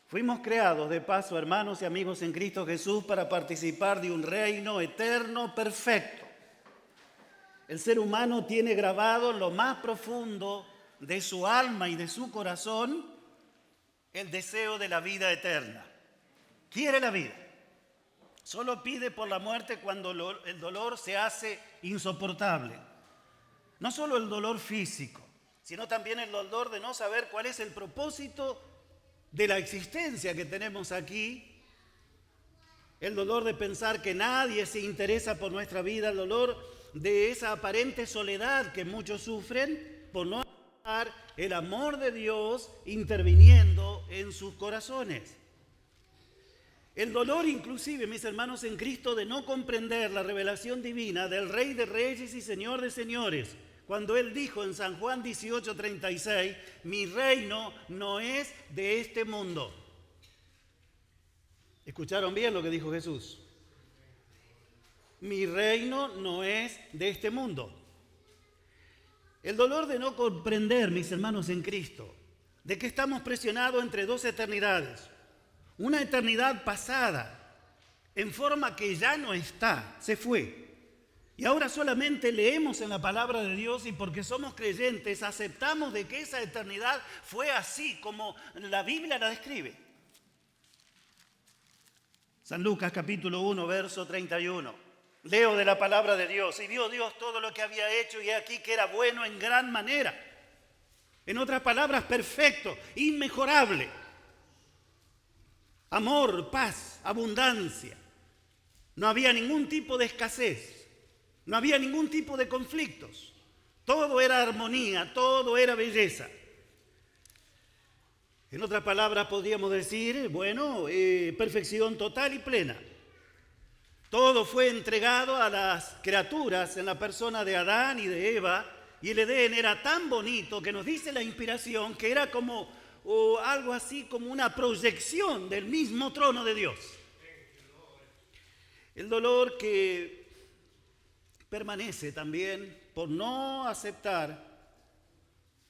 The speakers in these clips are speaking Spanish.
Fuimos creados, de paso, hermanos y amigos en Cristo Jesús, para participar de un reino eterno perfecto. El ser humano tiene grabado en lo más profundo de su alma y de su corazón el deseo de la vida eterna. Quiere la vida. Solo pide por la muerte cuando el dolor se hace insoportable. No solo el dolor físico, sino también el dolor de no saber cuál es el propósito de la existencia que tenemos aquí, el dolor de pensar que nadie se interesa por nuestra vida, el dolor de esa aparente soledad que muchos sufren por no aceptar el amor de Dios interviniendo en sus corazones. El dolor inclusive, mis hermanos en Cristo, de no comprender la revelación divina del Rey de Reyes y Señor de Señores, cuando Él dijo en San Juan 18:36, mi reino no es de este mundo. ¿Escucharon bien lo que dijo Jesús? Mi reino no es de este mundo. El dolor de no comprender, mis hermanos en Cristo, de que estamos presionados entre dos eternidades. Una eternidad pasada, en forma que ya no está, se fue. Y ahora solamente leemos en la palabra de Dios y porque somos creyentes aceptamos de que esa eternidad fue así como la Biblia la describe. San Lucas capítulo 1, verso 31. Leo de la palabra de Dios. Y vio Dios todo lo que había hecho y aquí que era bueno en gran manera. En otras palabras, perfecto, inmejorable. Amor, paz, abundancia. No había ningún tipo de escasez. No había ningún tipo de conflictos. Todo era armonía, todo era belleza. En otras palabras podríamos decir, perfección total y plena. Todo fue entregado a las criaturas en la persona de Adán y de Eva, y el Edén era tan bonito que nos dice la inspiración que era como algo así como una proyección del mismo trono de Dios. El dolor que permanece también por no aceptar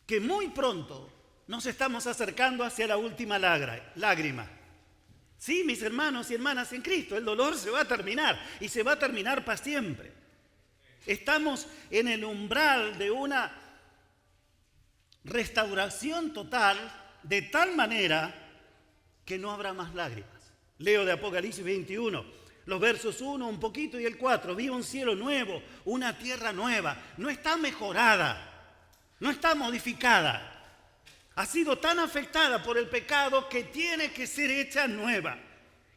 que muy pronto nos estamos acercando hacia la última lágrima. Sí, mis hermanos y hermanas en Cristo, el dolor se va a terminar y se va a terminar para siempre. Estamos en el umbral de una restauración total de tal manera que no habrá más lágrimas. Leo de Apocalipsis 21, los versos 1 un poquito y el 4. Vi un cielo nuevo, una tierra nueva. No está mejorada, no está modificada. Ha sido tan afectada por el pecado que tiene que ser hecha nueva.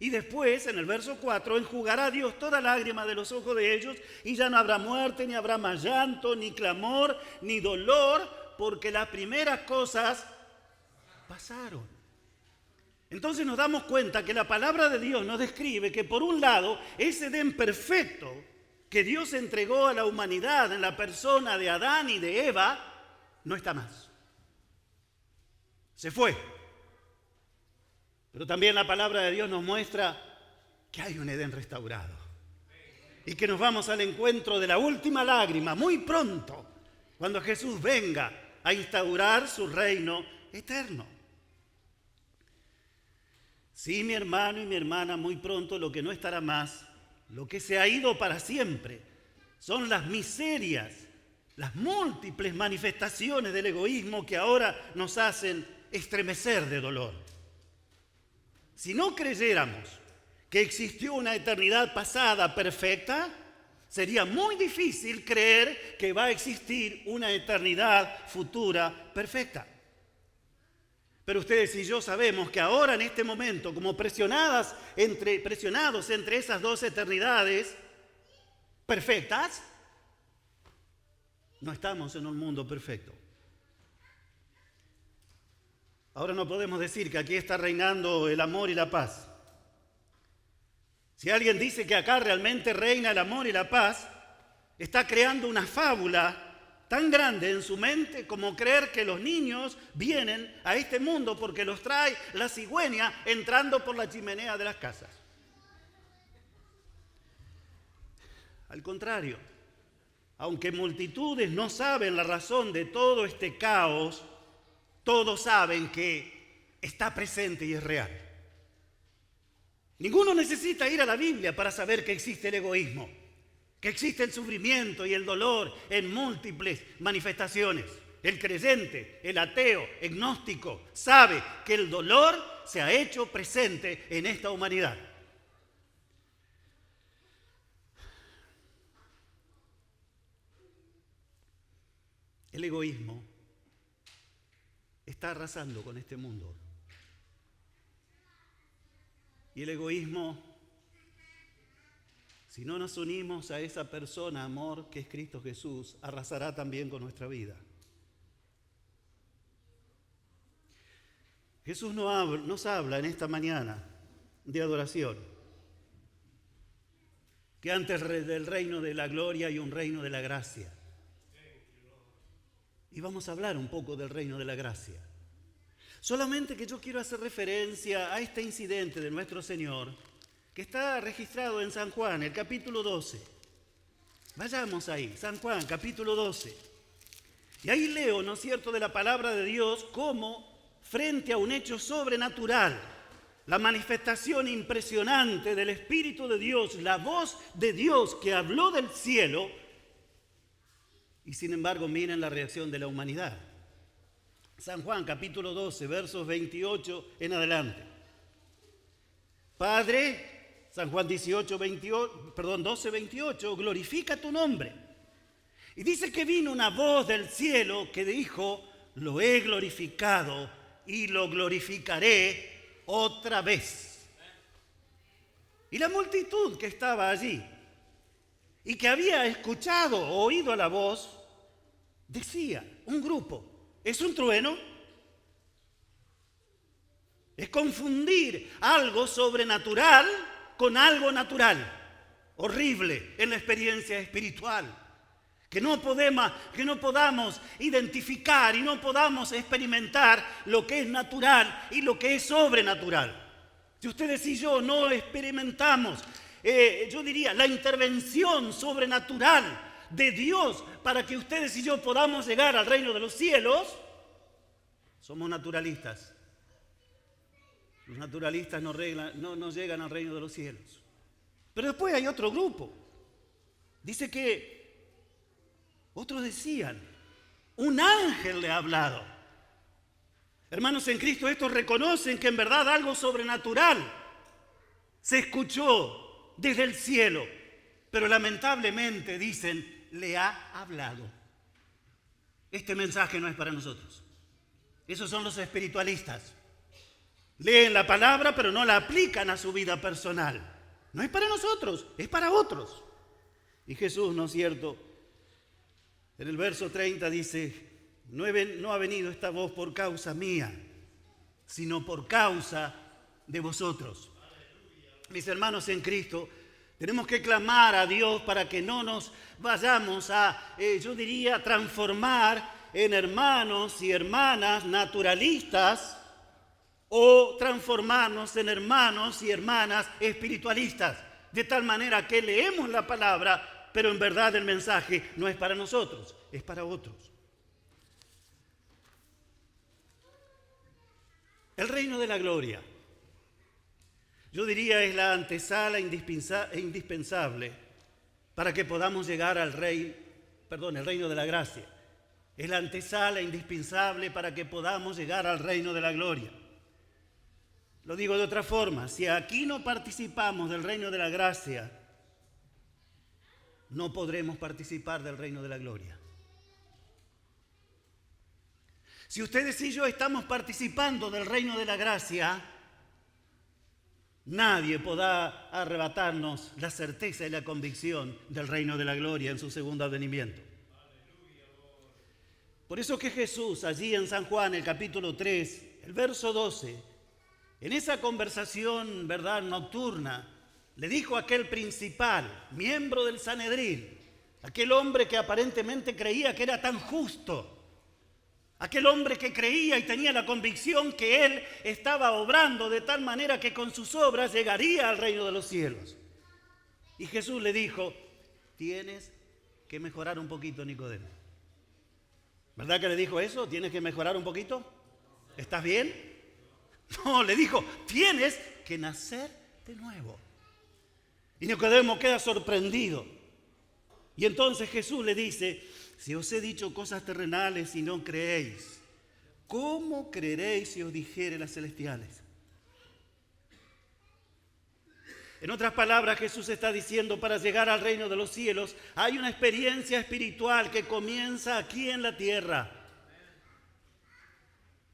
Y después, en el verso 4, enjugará Dios toda lágrima de los ojos de ellos y ya no habrá muerte, ni habrá más llanto, ni clamor, ni dolor, porque las primeras cosas pasaron. Entonces nos damos cuenta que la palabra de Dios nos describe que por un lado, ese Edén perfecto que Dios entregó a la humanidad en la persona de Adán y de Eva, no está más. Se fue. Pero también la palabra de Dios nos muestra que hay un Edén restaurado. Y que nos vamos al encuentro de la última lágrima muy pronto, cuando Jesús venga a instaurar su reino eterno. Sí, mi hermano y mi hermana, muy pronto lo que no estará más, lo que se ha ido para siempre, son las miserias, las múltiples manifestaciones del egoísmo que ahora nos hacen estremecer de dolor. Si no creyéramos que existió una eternidad pasada perfecta, sería muy difícil creer que va a existir una eternidad futura perfecta. Pero ustedes y yo sabemos que ahora en este momento, como presionados entre esas dos eternidades perfectas, no estamos en un mundo perfecto. Ahora no podemos decir que aquí está reinando el amor y la paz. Si alguien dice que acá realmente reina el amor y la paz, está creando una fábula tan grande en su mente como creer que los niños vienen a este mundo porque los trae la cigüeña entrando por la chimenea de las casas. Al contrario, aunque multitudes no saben la razón de todo este caos, todos saben que está presente y es real. Ninguno necesita ir a la Biblia para saber que existe el egoísmo, que existe el sufrimiento y el dolor en múltiples manifestaciones. El creyente, el ateo, el gnóstico, sabe que el dolor se ha hecho presente en esta humanidad. El egoísmo está arrasando con este mundo. Y el egoísmo, si no nos unimos a esa persona, amor, que es Cristo Jesús, arrasará también con nuestra vida. Jesús nos habla en esta mañana de adoración, que antes del reino de la gloria hay un reino de la gracia. Y vamos a hablar un poco del reino de la gracia. Solamente que yo quiero hacer referencia a este incidente de nuestro Señor que está registrado en San Juan, el capítulo 12. Vayamos ahí, San Juan, capítulo 12. Y ahí leo, ¿no es cierto?, de la palabra de Dios, cómo frente a un hecho sobrenatural, la manifestación impresionante del Espíritu de Dios, la voz de Dios que habló del cielo, y sin embargo miren la reacción de la humanidad. San Juan capítulo 12, versos 28 en adelante. Padre, San Juan 12, 28, glorifica tu nombre. Y dice que vino una voz del cielo que dijo, lo he glorificado y lo glorificaré otra vez. Y la multitud que estaba allí y que había escuchado o oído la voz, decía, un grupo, ¿es un trueno? Es confundir algo sobrenatural con algo natural. Horrible en la experiencia espiritual. Que no podamos identificar y no podamos experimentar lo que es natural y lo que es sobrenatural. Si ustedes y yo no experimentamos, yo diría, la intervención sobrenatural de Dios para que ustedes y yo podamos llegar al reino de los cielos, somos naturalistas. Los naturalistas no llegan al reino de los cielos. Pero después hay otro grupo. Dice que otros decían, un ángel le ha hablado. Hermanos en Cristo, estos reconocen que en verdad algo sobrenatural se escuchó desde el cielo, pero lamentablemente dicen, le ha hablado. Este mensaje no es para nosotros. Esos son los espiritualistas. Leen la palabra, pero no la aplican a su vida personal. No es para nosotros, es para otros. Y Jesús, ¿no es cierto?, en el verso 30 dice, no ha venido esta voz por causa mía, sino por causa de vosotros. Mis hermanos en Cristo, tenemos que clamar a Dios para que no nos vayamos a, yo diría, transformar en hermanos y hermanas naturalistas o transformarnos en hermanos y hermanas espiritualistas. De tal manera que leemos la palabra, pero en verdad el mensaje no es para nosotros, es para otros. El reino de la gloria, yo diría, es la antesala indispensable para que podamos llegar al el reino de la gracia. Es la antesala indispensable para que podamos llegar al reino de la gloria. Lo digo de otra forma, si aquí no participamos del reino de la gracia, no podremos participar del reino de la gloria. Si ustedes y yo estamos participando del reino de la gracia, nadie podrá arrebatarnos la certeza y la convicción del reino de la gloria en su segundo advenimiento. Por eso que Jesús, allí en San Juan, el capítulo 3, el verso 12, en esa conversación, ¿verdad?, nocturna, le dijo a aquel principal, miembro del Sanedrín, aquel hombre que aparentemente creía que era tan justo, aquel hombre que creía y tenía la convicción que él estaba obrando de tal manera que con sus obras llegaría al reino de los cielos. Y Jesús le dijo, tienes que mejorar un poquito, Nicodemo. ¿Verdad que le dijo eso? ¿Tienes que mejorar un poquito? ¿Estás bien? No, le dijo, tienes que nacer de nuevo. Y Nicodemo queda sorprendido. Y entonces Jesús le dice, si os he dicho cosas terrenales y no creéis, ¿cómo creeréis si os dijere las celestiales? En otras palabras, Jesús está diciendo, para llegar al reino de los cielos, hay una experiencia espiritual que comienza aquí en la tierra.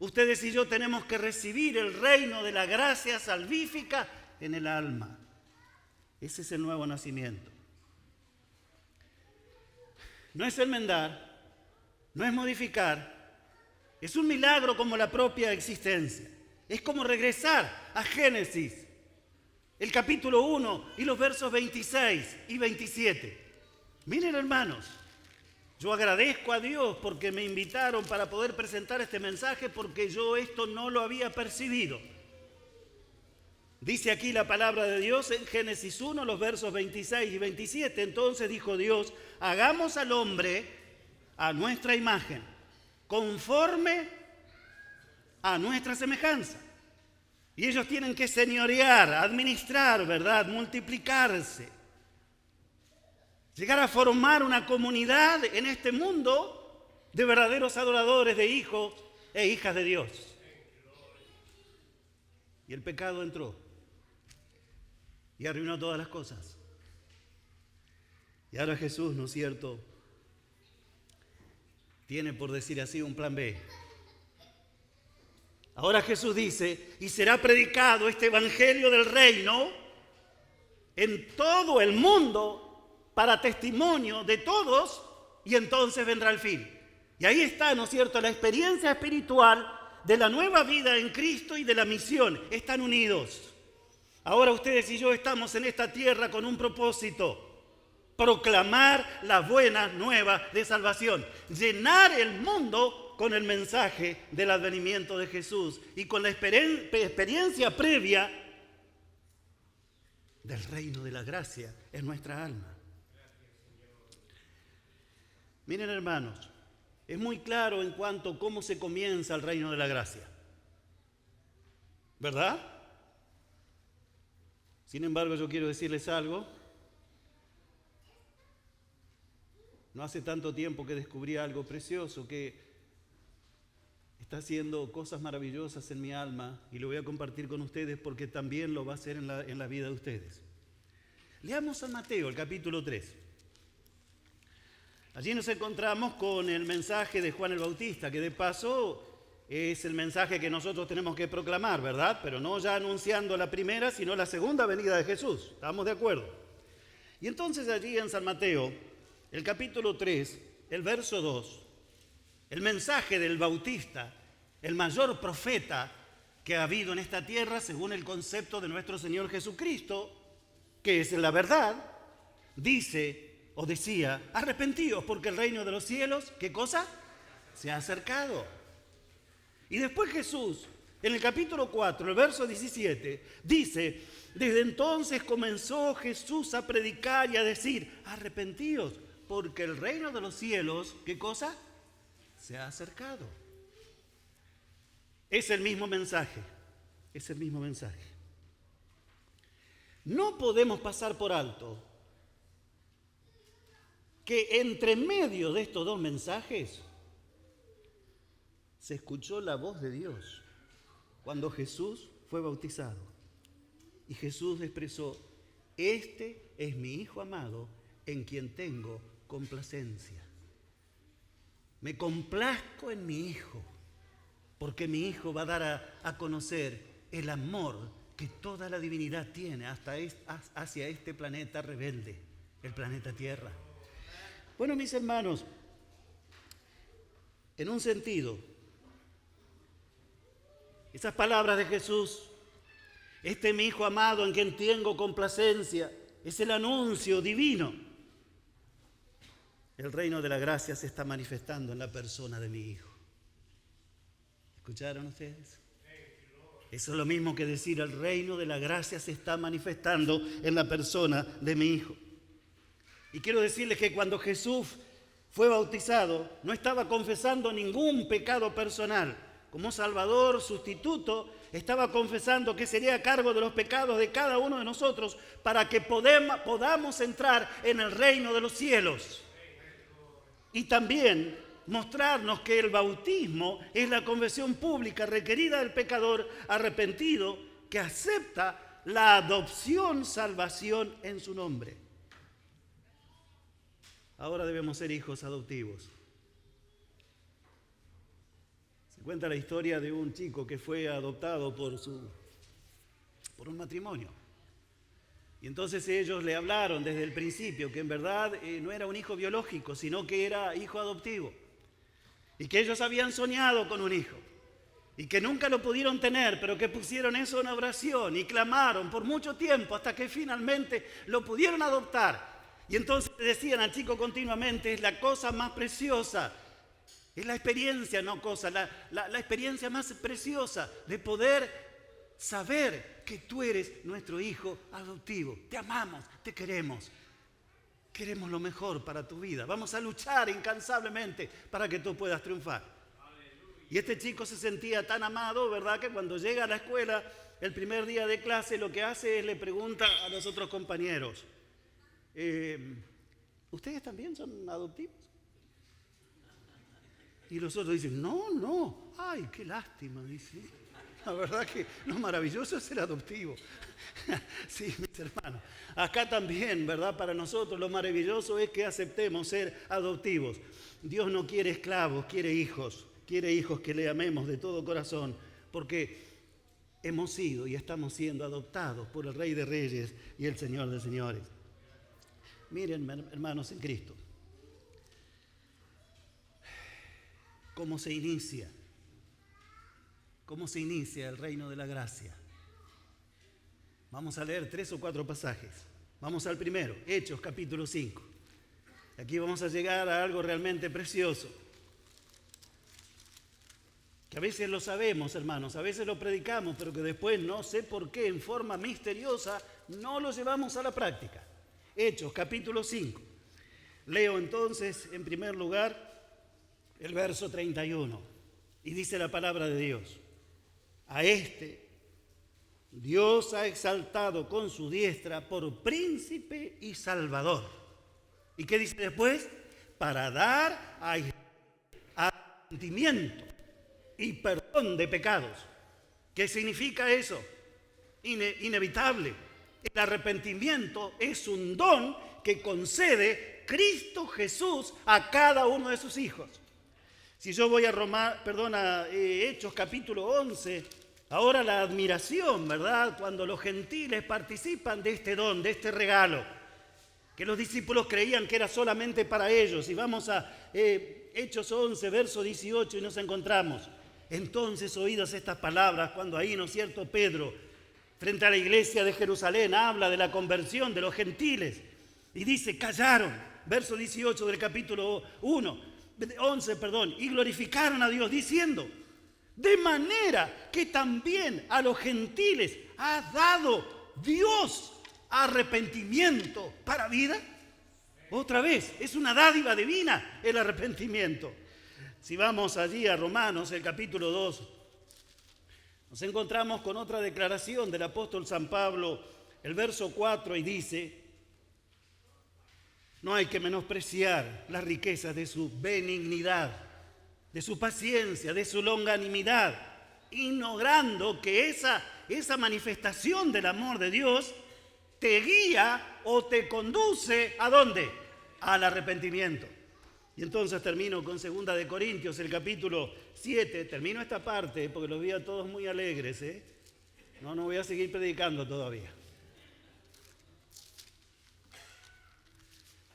Ustedes y yo tenemos que recibir el reino de la gracia salvífica en el alma. Ese es el nuevo nacimiento. No es enmendar, no es modificar, es un milagro como la propia existencia. Es como regresar a Génesis, el capítulo 1 y los versos 26 y 27. Miren, hermanos, yo agradezco a Dios porque me invitaron para poder presentar este mensaje, porque yo esto no lo había percibido. Dice aquí la palabra de Dios en Génesis 1, los versos 26 y 27. Entonces dijo Dios, hagamos al hombre a nuestra imagen, conforme a nuestra semejanza. Y ellos tienen que señorear, administrar, ¿verdad? Multiplicarse. Llegar a formar una comunidad en este mundo de verdaderos adoradores de hijos e hijas de Dios. Y el pecado entró y arruinó todas las cosas. Y ahora Jesús, ¿no es cierto?, tiene, por decir así, un plan B. Ahora Jesús dice, y será predicado este evangelio del reino en todo el mundo para testimonio de todos, y entonces vendrá el fin. Y ahí está, ¿no es cierto?, la experiencia espiritual de la nueva vida en Cristo y de la misión. Están unidos. Ahora ustedes y yo estamos en esta tierra con un propósito: proclamar las buenas nuevas de salvación, llenar el mundo con el mensaje del advenimiento de Jesús y con la experiencia previa del reino de la gracia en nuestra alma. Miren, hermanos, es muy claro en cuanto a cómo se comienza el reino de la gracia, ¿verdad? Sin embargo, yo quiero decirles algo. No hace tanto tiempo que descubrí algo precioso que está haciendo cosas maravillosas en mi alma, y lo voy a compartir con ustedes porque también lo va a hacer en la vida de ustedes. Leamos San Mateo, el capítulo 3. Allí nos encontramos con el mensaje de Juan el Bautista, que de paso es el mensaje que nosotros tenemos que proclamar, ¿verdad? Pero no ya anunciando la primera, sino la segunda venida de Jesús. ¿Estamos de acuerdo? Y entonces allí en San Mateo, el capítulo 3, el verso 2, el mensaje del Bautista, el mayor profeta que ha habido en esta tierra según el concepto de nuestro Señor Jesucristo, que es la verdad, dice o decía, arrepentíos porque el reino de los cielos, ¿qué cosa? Se ha acercado. Y después Jesús, en el capítulo 4, el verso 17, dice, desde entonces comenzó Jesús a predicar y a decir, arrepentíos porque el reino de los cielos, ¿qué cosa? Se ha acercado. Es el mismo mensaje, es el mismo mensaje. No podemos pasar por alto que entre medio de estos dos mensajes se escuchó la voz de Dios cuando Jesús fue bautizado. Y Jesús expresó, este es mi Hijo amado en quien tengo complacencia. Me complazco en mi Hijo, porque mi Hijo va a dar a conocer el amor que toda la divinidad tiene hacia este planeta rebelde, el planeta Tierra. Bueno, mis hermanos, en un sentido, esas palabras de Jesús, este es mi Hijo amado en quien tengo complacencia, es el anuncio divino. El reino de la gracia se está manifestando en la persona de mi Hijo. ¿Escucharon ustedes? Eso es lo mismo que decir, el reino de la gracia se está manifestando en la persona de mi Hijo. Y quiero decirles que cuando Jesús fue bautizado, no estaba confesando ningún pecado personal. Como Salvador, sustituto, estaba confesando que sería a cargo de los pecados de cada uno de nosotros para que podamos entrar en el reino de los cielos. Y también mostrarnos que el bautismo es la confesión pública requerida del pecador arrepentido que acepta la adopción, salvación en su nombre. Ahora debemos ser hijos adoptivos. Se cuenta la historia de un chico que fue adoptado por un matrimonio. Y entonces ellos le hablaron desde el principio que en verdad no era un hijo biológico, sino que era hijo adoptivo. Y que ellos habían soñado con un hijo. Y que nunca lo pudieron tener, pero que pusieron eso en oración y clamaron por mucho tiempo hasta que finalmente lo pudieron adoptar. Y entonces le decían al chico continuamente, es la cosa más preciosa, es la experiencia, no cosa, la experiencia más preciosa de poder saber que tú eres nuestro hijo adoptivo. Te amamos, te queremos. Queremos lo mejor para tu vida. Vamos a luchar incansablemente para que tú puedas triunfar. Y este chico se sentía tan amado, ¿verdad? Que cuando llega a la escuela, el primer día de clase, lo que hace es le pregunta a los otros compañeros, ¿ustedes también son adoptivos? Y los otros dicen, no, ay, qué lástima, dice. La verdad que lo maravilloso es ser adoptivo. Sí, mis hermanos. Acá también, ¿verdad? Para nosotros lo maravilloso es que aceptemos ser adoptivos. Dios no quiere esclavos, quiere hijos que le amemos de todo corazón, porque hemos sido y estamos siendo adoptados por el Rey de Reyes y el Señor de Señores. Miren, hermanos en Cristo, ¿cómo se inicia el reino de la gracia? Vamos a leer 3 o 4 pasajes. Vamos al primero, Hechos capítulo 5. Aquí vamos a llegar a algo realmente precioso, que a veces lo sabemos, hermanos, a veces lo predicamos, pero que después no sé por qué, en forma misteriosa, no lo llevamos a la práctica. Hechos capítulo 5. Leo entonces, en primer lugar, el verso 31. Y dice la palabra de Dios. A este Dios ha exaltado con su diestra por príncipe y salvador. ¿Y qué dice después? Para dar arrepentimiento y perdón de pecados. ¿Qué significa eso? Inevitable. El arrepentimiento es un don que concede Cristo Jesús a cada uno de sus hijos. Si yo voy a Hechos capítulo 11, ahora la admiración, ¿verdad? Cuando los gentiles participan de este don, de este regalo, que los discípulos creían que era solamente para ellos. Y vamos a Hechos 11, verso 18, y nos encontramos. Entonces, oídas estas palabras, cuando ahí, ¿no es cierto?, Pedro, frente a la iglesia de Jerusalén, habla de la conversión de los gentiles. Y dice, callaron, verso 18 del capítulo 11, y glorificaron a Dios, diciendo, de manera que también a los gentiles ha dado Dios arrepentimiento para vida. Otra vez, es una dádiva divina el arrepentimiento. Si vamos allí a Romanos, el capítulo 2, nos encontramos con otra declaración del apóstol San Pablo, el verso 4, y dice, no hay que menospreciar las riquezas de su benignidad, de su paciencia, de su longanimidad, ignorando que esa manifestación del amor de Dios te guía o te conduce ¿a dónde? Al arrepentimiento. Y entonces termino con 2 de Corintios, el capítulo 7. Termino esta parte porque los vi a todos muy alegres. No voy a seguir predicando todavía.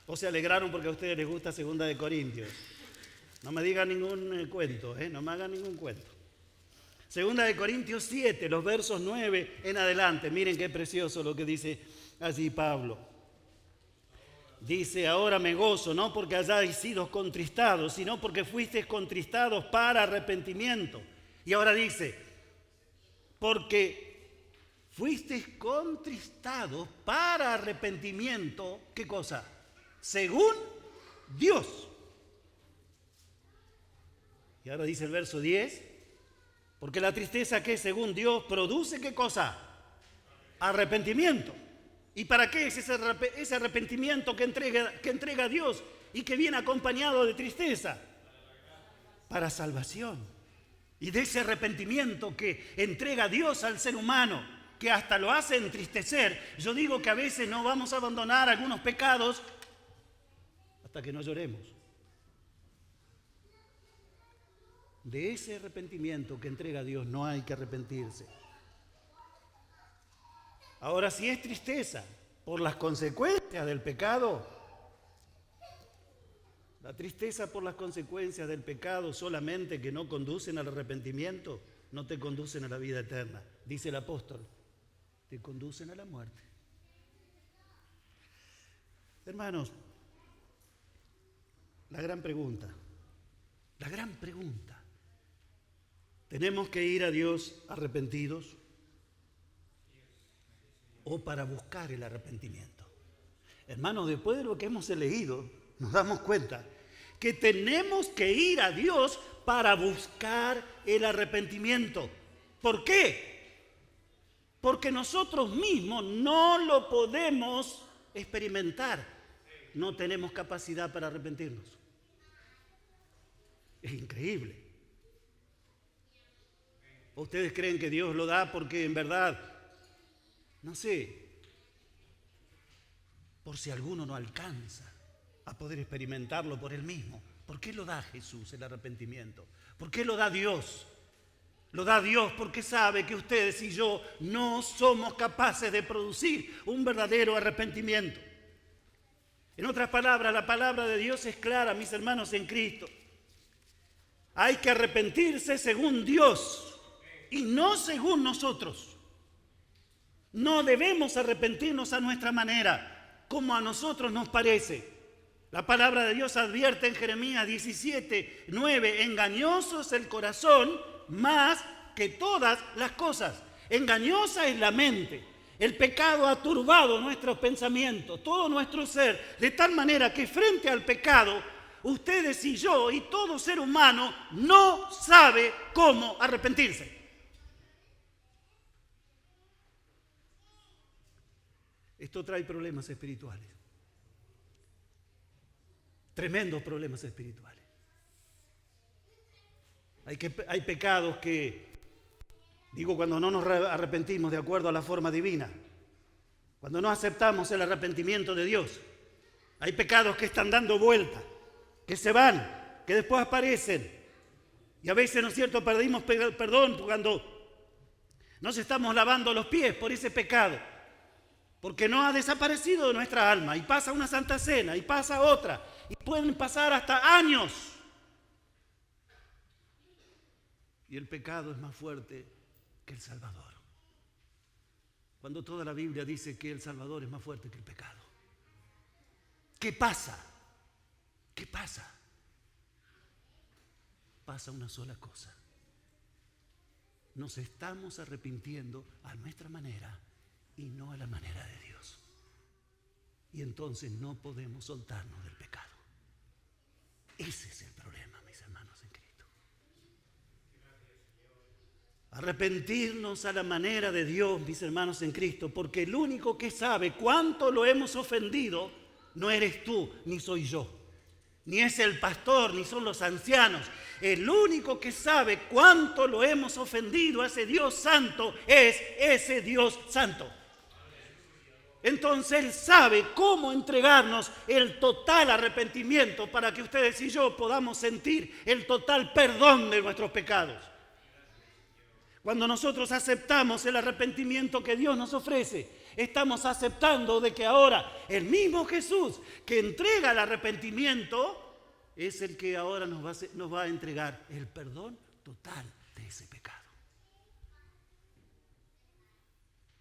O se alegraron porque a ustedes les gusta 2 de Corintios. No me digan ningún cuento, no me hagan ningún cuento. 2 de Corintios 7, los versos 9 en adelante. Miren qué precioso lo que dice allí Pablo. Dice, ahora me gozo, no porque hayáis sido contristados, sino porque fuisteis contristados para arrepentimiento. Y ahora dice, porque fuisteis contristados para arrepentimiento, ¿qué cosa? Según Dios. Y ahora dice el verso 10, Porque la tristeza que según Dios produce ¿qué cosa? Arrepentimiento. ¿Y para qué es ese arrepentimiento que entrega a Dios y que viene acompañado de tristeza? Para salvación. Y de ese arrepentimiento que entrega Dios al ser humano, que hasta lo hace entristecer. Yo digo que a veces no vamos a abandonar algunos pecados hasta que no lloremos. De ese arrepentimiento que entrega Dios no hay que arrepentirse. Ahora, si es tristeza por las consecuencias del pecado, la tristeza por las consecuencias del pecado solamente que no conducen al arrepentimiento, no te conducen a la vida eterna. Dice el apóstol, te conducen a la muerte. Hermanos, la gran pregunta, ¿tenemos que ir a Dios arrepentidos o para buscar el arrepentimiento? Hermanos, después de lo que hemos leído, nos damos cuenta que tenemos que ir a Dios para buscar el arrepentimiento. ¿Por qué? Porque nosotros mismos no lo podemos experimentar. No tenemos capacidad para arrepentirnos. Es increíble. ¿Ustedes creen que Dios lo da porque en verdad, no sé, por si alguno no alcanza a poder experimentarlo por él mismo? ¿Por qué lo da Jesús el arrepentimiento? ¿Por qué lo da Dios? Lo da Dios porque sabe que ustedes y yo no somos capaces de producir un verdadero arrepentimiento. En otras palabras, la palabra de Dios es clara, mis hermanos en Cristo. Hay que arrepentirse según Dios y no según nosotros. No debemos arrepentirnos a nuestra manera, como a nosotros nos parece. La palabra de Dios advierte en Jeremías 17:9, engañoso es el corazón más que todas las cosas. Engañosa es la mente. El pecado ha turbado nuestros pensamientos, todo nuestro ser, de tal manera que frente al pecado, ustedes y yo y todo ser humano no sabe cómo arrepentirse. Esto trae problemas espirituales. Tremendos problemas espirituales. Hay pecados que, digo, cuando no nos arrepentimos de acuerdo a la forma divina, cuando no aceptamos el arrepentimiento de Dios, hay pecados que están dando vuelta, que se van, que después aparecen. Y a veces, ¿no es cierto?, perdimos perdón cuando nos estamos lavando los pies por ese pecado, porque no ha desaparecido de nuestra alma. Y pasa una Santa Cena, y pasa otra, y pueden pasar hasta años. Y el pecado es más fuerte que el Salvador. Cuando toda la Biblia dice que el Salvador es más fuerte que el pecado. ¿Qué pasa? ¿Qué pasa? Pasa una sola cosa. Nos estamos arrepintiendo a nuestra manera y no a la manera de Dios. Y entonces no podemos soltarnos del pecado. Ese es el problema, mis hermanos en Cristo. Arrepentirnos a la manera de Dios, mis hermanos en Cristo, porque el único que sabe cuánto lo hemos ofendido no eres tú, ni soy yo, ni es el pastor, ni son los ancianos. El único que sabe cuánto lo hemos ofendido a ese Dios santo es ese Dios santo. Entonces Él sabe cómo entregarnos el total arrepentimiento para que ustedes y yo podamos sentir el total perdón de nuestros pecados. Cuando nosotros aceptamos el arrepentimiento que Dios nos ofrece, estamos aceptando de que ahora el mismo Jesús que entrega el arrepentimiento es el que ahora nos va a entregar el perdón total de ese pecado.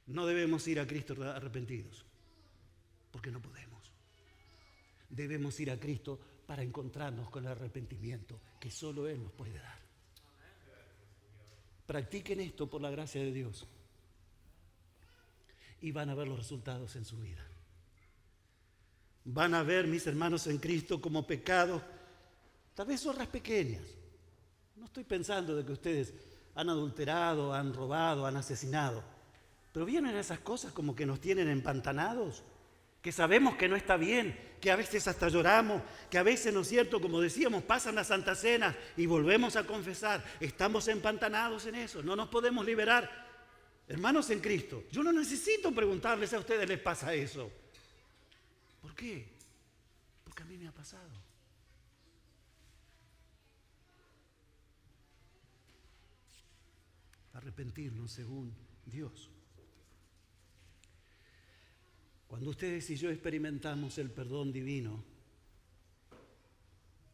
No debemos ir a Cristo arrepentidos, porque no podemos. Debemos ir a Cristo para encontrarnos con el arrepentimiento que solo Él nos puede dar. Practiquen esto por la gracia de Dios y van a ver los resultados en su vida. Van a ver, mis hermanos en Cristo, como pecados, tal vez zorras pequeñas. No estoy pensando de que ustedes han adulterado, han robado, han asesinado. Pero vienen esas cosas como que nos tienen empantanados, que sabemos que no está bien, que a veces hasta lloramos, que a veces, ¿no es cierto?, como decíamos, pasan las Santas Cenas y volvemos a confesar. Estamos empantanados en eso, no nos podemos liberar. Hermanos en Cristo, yo no necesito preguntarles a ustedes, ¿les pasa eso? ¿Por qué? Porque a mí me ha pasado. Arrepentirnos según Dios. Cuando ustedes y yo experimentamos el perdón divino,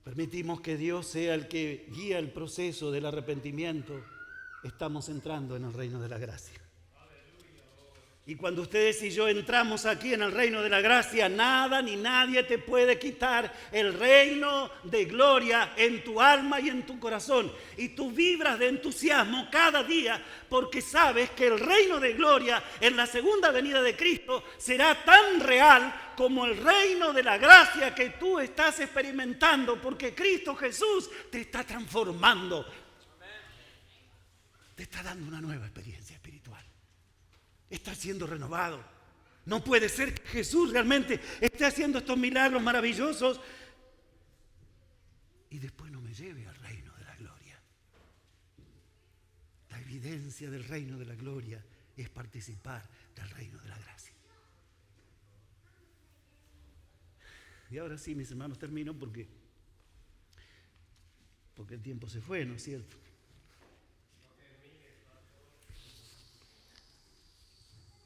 permitimos que Dios sea el que guía el proceso del arrepentimiento, estamos entrando en el reino de la gracia. Y cuando ustedes y yo entramos aquí en el reino de la gracia, nada ni nadie te puede quitar el reino de gloria en tu alma y en tu corazón. Y tú vibras de entusiasmo cada día porque sabes que el reino de gloria en la segunda venida de Cristo será tan real como el reino de la gracia que tú estás experimentando, porque Cristo Jesús te está transformando. Te está dando una nueva experiencia espiritual. Está siendo renovado. No puede ser que Jesús realmente esté haciendo estos milagros maravillosos y después no me lleve al reino de la gloria. La evidencia del reino de la gloria es participar del reino de la gracia. Y ahora sí, mis hermanos, termino porque el tiempo se fue, ¿no es cierto?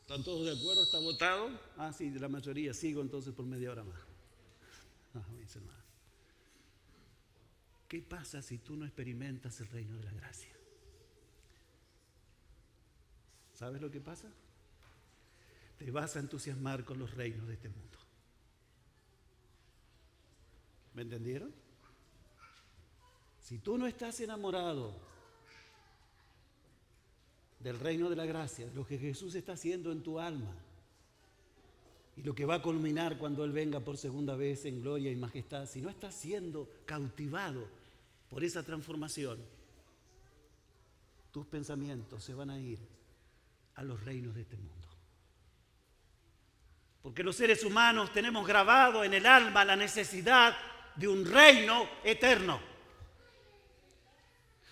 ¿Están todos de acuerdo? ¿Está votado? Ah, sí, de la mayoría. Sigo entonces por media hora más. Mis hermanos. ¿Qué pasa si tú no experimentas el reino de la gracia? ¿Sabes lo que pasa? Te vas a entusiasmar con los reinos de este mundo. ¿Me entendieron? Si tú no estás enamorado del reino de la gracia, de lo que Jesús está haciendo en tu alma y lo que va a culminar cuando Él venga por segunda vez en gloria y majestad, si no estás siendo cautivado por esa transformación, tus pensamientos se van a ir a los reinos de este mundo. Porque los seres humanos tenemos grabado en el alma la necesidad de un reino eterno.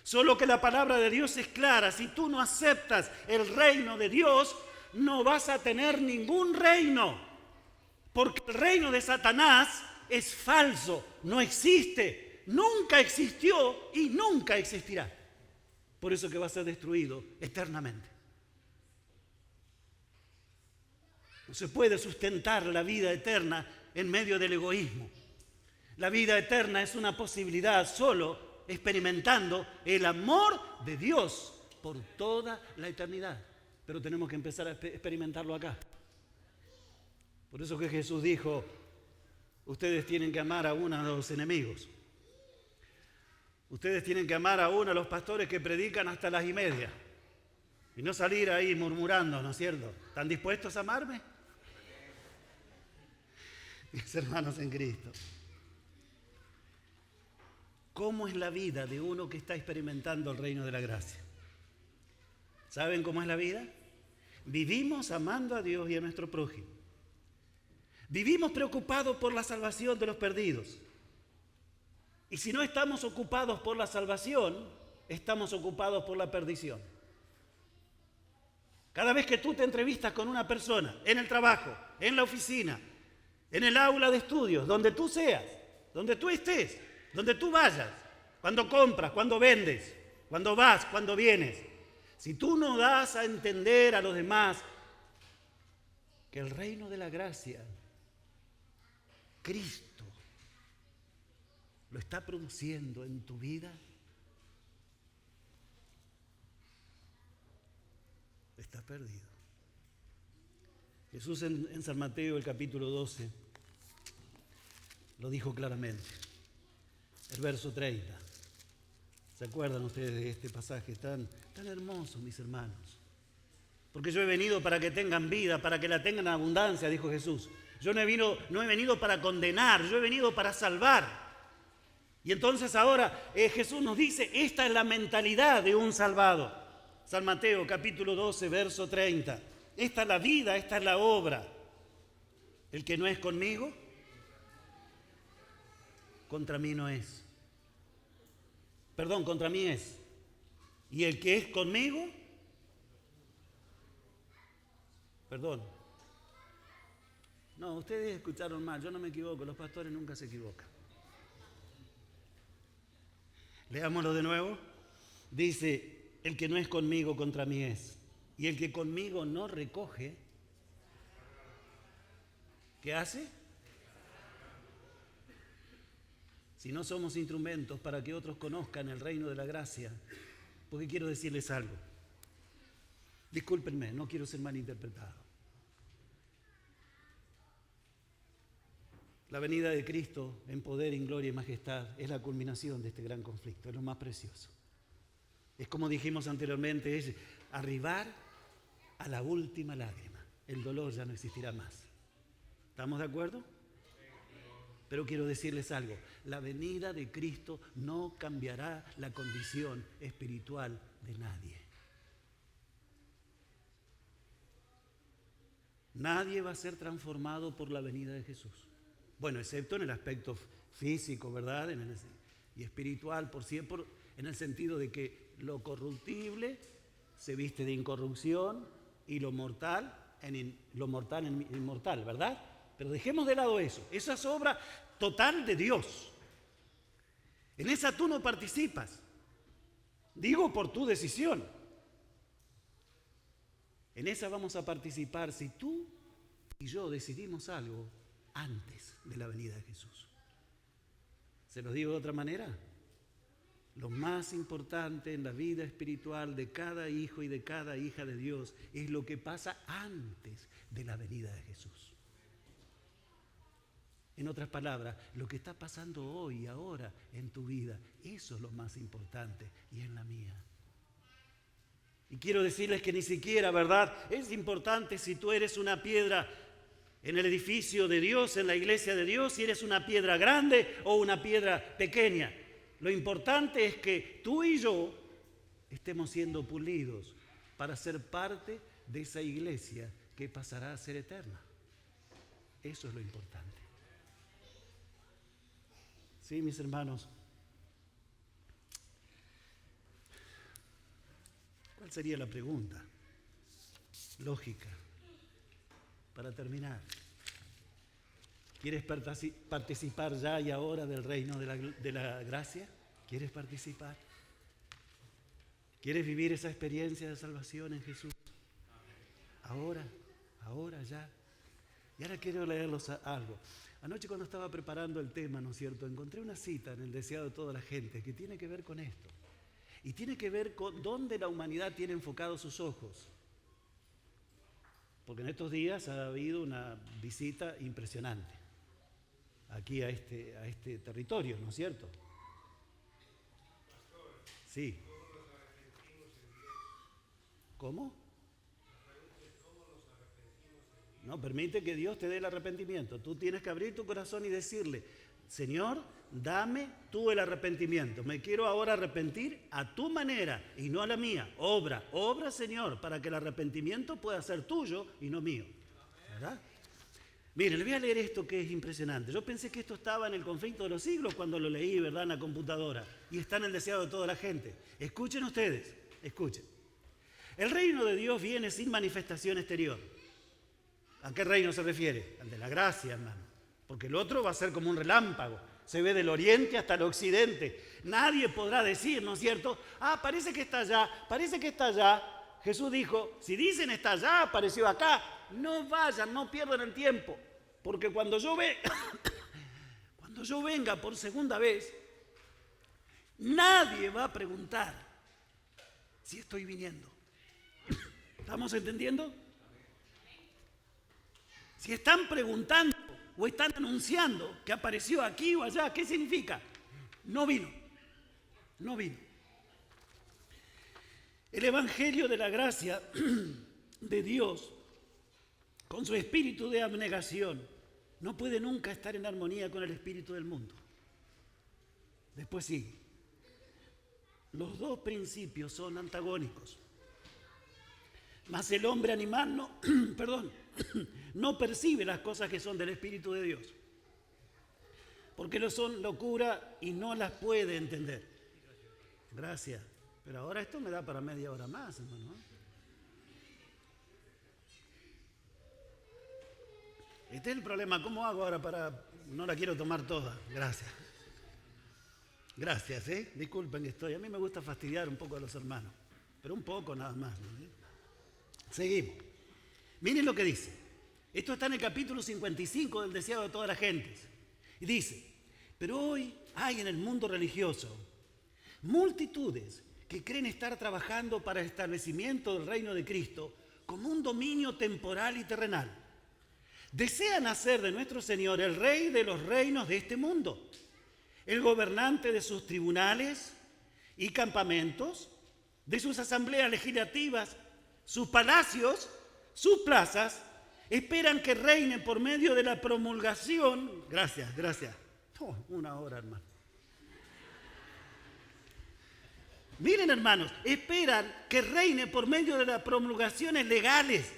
Solo que la palabra de Dios es clara. Si tú no aceptas el reino de Dios, no vas a tener ningún reino. Porque el reino de Satanás es falso, no existe, nunca existió y nunca existirá. Por eso que va a ser destruido eternamente. No se puede sustentar la vida eterna en medio del egoísmo. La vida eterna es una posibilidad solo experimentando el amor de Dios por toda la eternidad. Pero tenemos que empezar a experimentarlo acá. Por eso que Jesús dijo, ustedes tienen que amar aún a los enemigos. Ustedes tienen que amar aún a los pastores que predican hasta las 1:30. Y no salir ahí murmurando, ¿no es cierto? ¿Están dispuestos a amarme? Mis hermanos en Cristo. ¿Cómo es la vida de uno que está experimentando el reino de la gracia? ¿Saben cómo es la vida? Vivimos amando a Dios y a nuestro prójimo. Vivimos preocupados por la salvación de los perdidos. Y si no estamos ocupados por la salvación, estamos ocupados por la perdición. Cada vez que tú te entrevistas con una persona, en el trabajo, en la oficina, en el aula de estudios, donde tú seas, donde tú estés, donde tú vayas, cuando compras, cuando vendes, cuando vas, cuando vienes, si tú no das a entender a los demás que el reino de la gracia, Cristo, lo está produciendo en tu vida, estás perdido. Jesús en San Mateo, el capítulo 12, lo dijo claramente. El verso 30. ¿Se acuerdan ustedes de este pasaje tan hermoso, mis hermanos? Porque yo he venido para que tengan vida, para que la tengan en abundancia, dijo Jesús. Yo no he venido para condenar, yo he venido para salvar. Y entonces ahora Jesús nos dice, esta es la mentalidad de un salvado. San Mateo capítulo 12, verso 30. Esta es la vida, esta es la obra. El que no es conmigo, contra mí no es. Perdón, contra mí es. Y el que es conmigo, perdón. No, ustedes escucharon mal, yo no me equivoco, los pastores nunca se equivocan. Leámoslo de nuevo. Dice, el que no es conmigo, contra mí es. Y el que conmigo no recoge, ¿qué hace? Si no somos instrumentos para que otros conozcan el reino de la gracia, porque quiero decirles algo. Discúlpenme, no quiero ser malinterpretado. La venida de Cristo en poder, en gloria y majestad es la culminación de este gran conflicto, es lo más precioso. Es como dijimos anteriormente, es arribar a la última lágrima. El dolor ya no existirá más. ¿Estamos de acuerdo? Pero quiero decirles algo, la venida de Cristo no cambiará la condición espiritual de nadie. Nadie va a ser transformado por la venida de Jesús. Bueno, excepto en el aspecto físico, ¿verdad? Y espiritual, por siempre, en el sentido de que lo corruptible se viste de incorrupción y lo mortal en inmortal, ¿verdad? Pero dejemos de lado eso. Esa es obra total de Dios. En esa tú no participas. Digo por tu decisión. En esa vamos a participar si tú y yo decidimos algo antes de la venida de Jesús. ¿Se los digo de otra manera? Lo más importante en la vida espiritual de cada hijo y de cada hija de Dios es lo que pasa antes de la venida de Jesús. En otras palabras, lo que está pasando hoy y ahora en tu vida, eso es lo más importante y en la mía. Y quiero decirles que ni siquiera, ¿verdad? Es importante si tú eres una piedra en el edificio de Dios, en la iglesia de Dios, si eres una piedra grande o una piedra pequeña. Lo importante es que tú y yo estemos siendo pulidos para ser parte de esa iglesia que pasará a ser eterna. Eso es lo importante. Sí, mis hermanos. ¿Cuál sería la pregunta lógica para terminar? ¿Quieres participar ya y ahora del reino de la gracia? ¿Quieres participar? ¿Quieres vivir esa experiencia de salvación en Jesús? Ahora, ya. Y ahora quiero leerlos algo. Anoche cuando estaba preparando el tema, ¿no es cierto?, encontré una cita en el deseado de toda la gente que tiene que ver con esto. Y tiene que ver con dónde la humanidad tiene enfocados sus ojos. Porque en estos días ha habido una visita impresionante aquí a este territorio, ¿no es cierto? Sí. ¿Cómo? No, permite que Dios te dé el arrepentimiento. Tú tienes que abrir tu corazón y decirle, Señor, dame tú el arrepentimiento. Me quiero ahora arrepentir a tu manera y no a la mía. Obra, Señor, para que el arrepentimiento pueda ser tuyo y no mío. ¿Verdad? Miren, le voy a leer esto que es impresionante. Yo pensé que esto estaba en el conflicto de los siglos cuando lo leí, ¿verdad?, en la computadora. Y está en el deseado de toda la gente. Escuchen ustedes, escuchen. El reino de Dios viene sin manifestación exterior. ¿A qué reino se refiere? Al de la gracia, hermano. Porque el otro va a ser como un relámpago. Se ve del oriente hasta el occidente. Nadie podrá decir, ¿no es cierto? Parece que está allá, parece que está allá. Jesús dijo, si dicen está allá, apareció acá, no vayan, no pierdan el tiempo. Porque cuando yo venga por segunda vez, nadie va a preguntar si estoy viniendo. ¿Estamos entendiendo? Si están preguntando o están anunciando que apareció aquí o allá, ¿qué significa? No vino. El Evangelio de la gracia de Dios, con su espíritu de abnegación, no puede nunca estar en armonía con el espíritu del mundo. Después sigue. Los dos principios son antagónicos. Mas el hombre animal no, no percibe las cosas que son del Espíritu de Dios, porque no son locura y no las puede entender. Gracias. Pero ahora esto me da para media hora más, hermano. Este es el problema. ¿Cómo hago ahora para...? No la quiero tomar toda. Gracias. Gracias, Disculpen que estoy. A mí me gusta fastidiar un poco a los hermanos, pero un poco nada más, ¿no? Seguimos. Miren lo que dice. Esto está en el capítulo 55 del deseado de todas las gentes. Y dice, pero hoy hay en el mundo religioso multitudes que creen estar trabajando para el establecimiento del reino de Cristo como un dominio temporal y terrenal. Desean hacer de nuestro Señor el rey de los reinos de este mundo, el gobernante de sus tribunales y campamentos, de sus asambleas legislativas, sus palacios, sus plazas. Esperan que reine por medio de la promulgación. Gracias. Oh, 1 hora, hermano. Miren, hermanos, esperan que reine por medio de las promulgaciones legales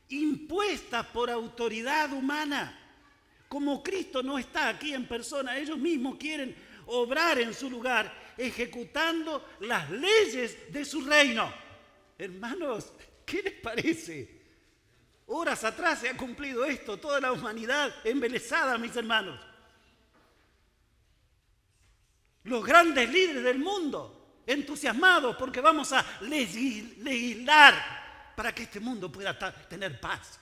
impuestas por autoridad humana. Como Cristo no está aquí en persona, ellos mismos quieren obrar en su lugar, ejecutando las leyes de su reino. Hermanos, ¿qué les parece? Horas atrás se ha cumplido esto, toda la humanidad embelesada, mis hermanos. Los grandes líderes del mundo, entusiasmados porque vamos a legislar para que este mundo pueda tener paz.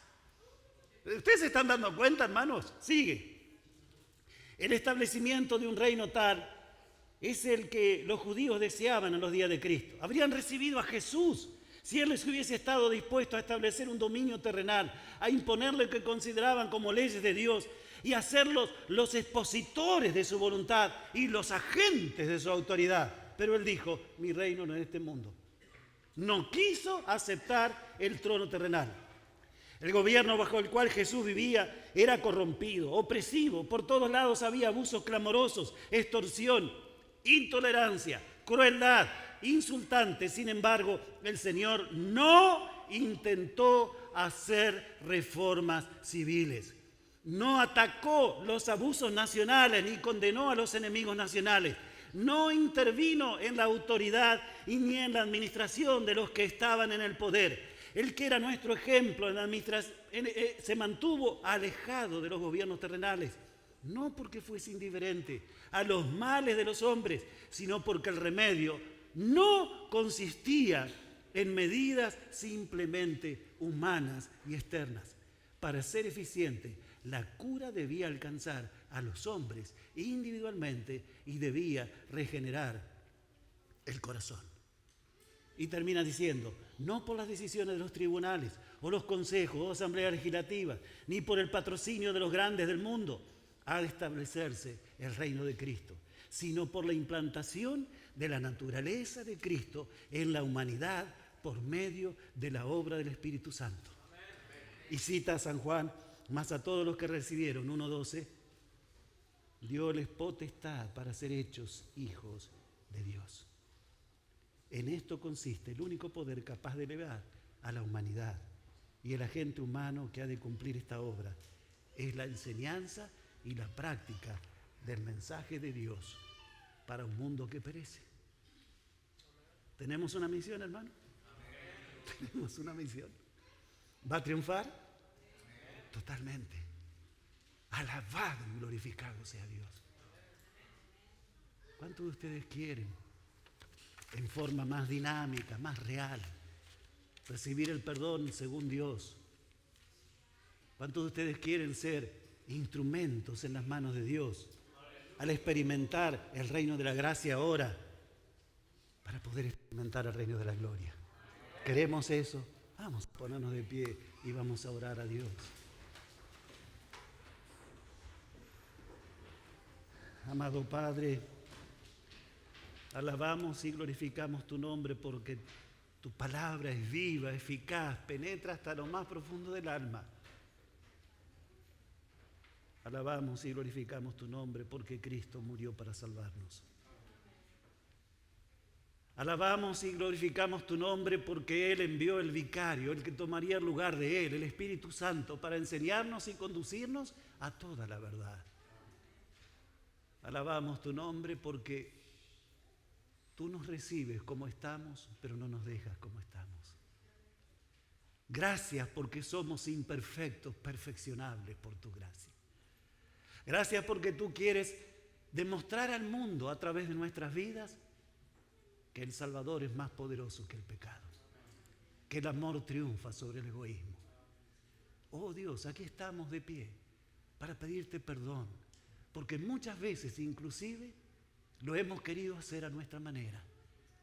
¿Ustedes se están dando cuenta, hermanos? Sigue. El establecimiento de un reino tal es el que los judíos deseaban en los días de Cristo. Habrían recibido a Jesús si Él les hubiese estado dispuesto a establecer un dominio terrenal, a imponer lo que consideraban como leyes de Dios y hacerlos los expositores de su voluntad y los agentes de su autoridad. Pero Él dijo, mi reino no es este mundo. No quiso aceptar el trono terrenal. El gobierno bajo el cual Jesús vivía era corrompido, opresivo. Por todos lados había abusos clamorosos, extorsión, intolerancia, crueldad, insultantes. Sin embargo, el Señor no intentó hacer reformas civiles. No atacó los abusos nacionales ni condenó a los enemigos nacionales. No intervino en la autoridad y ni en la administración de los que estaban en el poder. El que era nuestro ejemplo en la administración se mantuvo alejado de los gobiernos terrenales, no porque fuese indiferente a los males de los hombres, sino porque el remedio no consistía en medidas simplemente humanas y externas. Para ser eficiente, la cura debía alcanzar a los hombres individualmente y debía regenerar el corazón. Y termina diciendo, no por las decisiones de los tribunales o los consejos o asambleas legislativas, ni por el patrocinio de los grandes del mundo, ha de establecerse el reino de Cristo, sino por la implantación de la naturaleza de Cristo en la humanidad por medio de la obra del Espíritu Santo. Y cita a San Juan, mas a todos los que recibieron, 1:12, dióles potestad para ser hechos hijos de Dios. En esto consiste el único poder capaz de elevar a la humanidad, y el agente humano que ha de cumplir esta obra es la enseñanza y la práctica del mensaje de Dios para un mundo que perece. ¿Tenemos una misión, hermano? Tenemos una misión. ¿Va a triunfar? Totalmente. Alabado y glorificado sea Dios. ¿Cuántos de ustedes quieren, en forma más dinámica, más real, recibir el perdón según Dios? ¿Cuántos de ustedes quieren ser instrumentos en las manos de Dios al experimentar el reino de la gracia ahora para poder experimentar el reino de la gloria? ¿Queremos eso? Vamos a ponernos de pie y vamos a orar a Dios. Amado Padre, alabamos y glorificamos tu nombre porque tu palabra es viva, eficaz, penetra hasta lo más profundo del alma. Alabamos y glorificamos tu nombre porque Cristo murió para salvarnos. Alabamos y glorificamos tu nombre porque Él envió el vicario, el que tomaría el lugar de Él, el Espíritu Santo, para enseñarnos y conducirnos a toda la verdad. Alabamos tu nombre porque tú nos recibes como estamos, pero no nos dejas como estamos. Gracias porque somos imperfectos, perfeccionables por tu gracia. Gracias porque tú quieres demostrar al mundo a través de nuestras vidas que el Salvador es más poderoso que el pecado, que el amor triunfa sobre el egoísmo. Oh Dios, aquí estamos de pie para pedirte perdón, porque muchas veces inclusive lo hemos querido hacer a nuestra manera.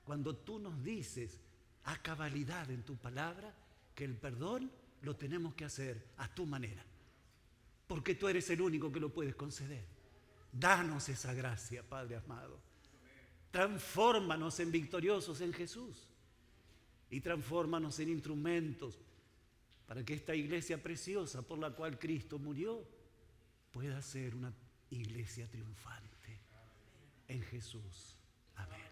Cuando tú nos dices a cabalidad en tu palabra que el perdón lo tenemos que hacer a tu manera, porque tú eres el único que lo puedes conceder. Danos esa gracia, Padre amado. Transfórmanos en victoriosos en Jesús y transfórmanos en instrumentos para que esta iglesia preciosa por la cual Cristo murió pueda ser una iglesia triunfante en Jesús. Amén.